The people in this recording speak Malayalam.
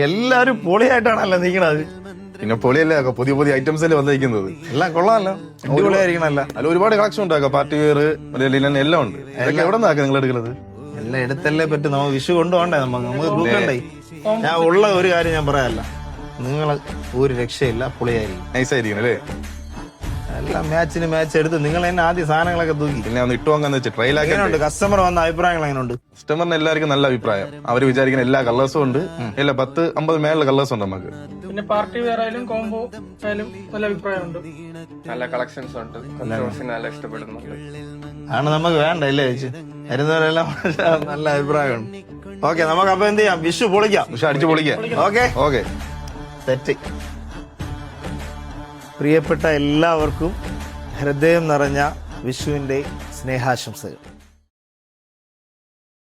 എല്ലാരും പൊളിയായിട്ടാണല്ലോ നീക്കണത്. പിന്നെ പൊളിയല്ലേ പുതിയ പുതിയ ഐറ്റംസ് അല്ലേ വന്നിരിക്കുന്നത്. എല്ലാം കൊള്ളാമല്ലോ, അടിപൊളിയായിരിക്കണല്ലോ. അതിൽ ഒരുപാട് കളക്ഷൻ ഉണ്ടാക്കാം. പാർട്ടി വെയർ എല്ലാം ഉണ്ട്. അതൊക്കെ എവിടെ നിന്നാക്കാം നിങ്ങൾ എടുക്കുന്നത്? എല്ലാം എടുത്തല്ലേ പറ്റും. നമുക്ക് വിഷു കൊണ്ടുപോകണ്ടേ, നമുക്ക് ഗ്രൂപ്പുണ്ടേ. ഞാൻ ഉള്ള ഒരു കാര്യം ഞാൻ പറയാനല്ല, നിങ്ങൾ ഒരു രക്ഷയില്ല, പൊളിയായിരിക്കും, നൈസായിരിക്കും അല്ലേ. എല്ലാം മാച്ചിന് മാച്ച് എടുത്ത് നിങ്ങൾ തന്നെ ആദ്യം സാധനങ്ങളൊക്കെ തൂക്കി. പിന്നെ ഒന്ന് ഇട്ടുവാങ്ങന്ന് വെച്ച് ട്രയൽ എങ്ങനെയുണ്ട്? കസ്റ്റമർ വന്ന അഭിപ്രായങ്ങൾ എങ്ങനെയുണ്ട്? കസ്റ്റമറിന് എല്ലാവർക്കും നല്ല അഭിപ്രായം. അവർ വിചാരിക്കുന്ന എല്ലാ കളേഴ്സും ഉണ്ട്. എല്ലാ 10-50 മേലുള്ള കളേഴ്സ് ഉണ്ട് നമുക്ക്. പിന്നെ പാർട്ടി വെയർ ആയാലും കോംബോ ആയാലും നല്ല അഭിപ്രായമുണ്ട്. നല്ല കളക്ഷൻസ് ഉണ്ട്. കസ്റ്റമേഴ്സിന് നല്ല ഇഷ്ടപ്പെടുന്നുണ്ട്. ആണ് നമുക്ക് വേണ്ട അല്ലേ ചേച്ചി, വരുന്നവരെല്ലാം നല്ല അഭിപ്രായമുണ്ട്. ഓക്കെ, നമുക്ക് അപ്പൊ എന്ത് ചെയ്യാം, വിഷു പൊളിക്കാം, പക്ഷെ അടിച്ചു പൊളിക്കാം. ഓക്കെ ഓക്കെ, തെറ്റ്. പ്രിയപ്പെട്ട എല്ലാവർക്കും ഹൃദയം നിറഞ്ഞ വിഷുവിന്റെ സ്നേഹാശംസകൾ.